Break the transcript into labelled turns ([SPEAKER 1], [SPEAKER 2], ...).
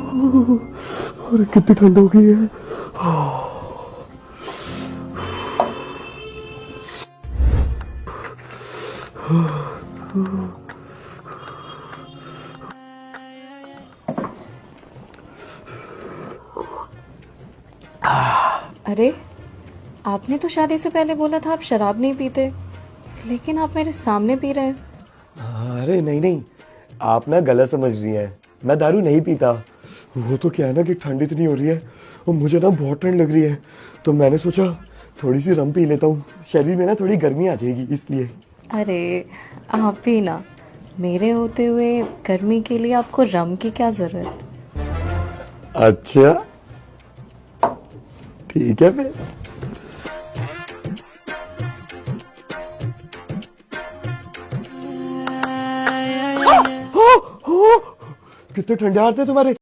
[SPEAKER 1] अरे कितनी ठंड हो गई है।
[SPEAKER 2] अरे, आपने तो शादी से पहले बोला था आप शराब नहीं पीते, लेकिन आप मेरे सामने पी रहे हैं।
[SPEAKER 1] अरे नहीं नहीं, आप ना गलत समझ रही हैं। मैं दारू नहीं पीता। वो तो क्या है ना कि ठंड इतनी हो रही है और मुझे ना बहुत ठंड लग रही है, तो मैंने सोचा थोड़ी सी रम पी लेता हूँ, शरीर में ना थोड़ी गर्मी आ जाएगी इसलिए।
[SPEAKER 2] अरे, आप भी ना, मेरे होते हुए गर्मी के लिए आपको रम की क्या जरूरत।
[SPEAKER 1] अच्छा ठीक है फिर। कितने ठंडे हाथ थे तुम्हारे।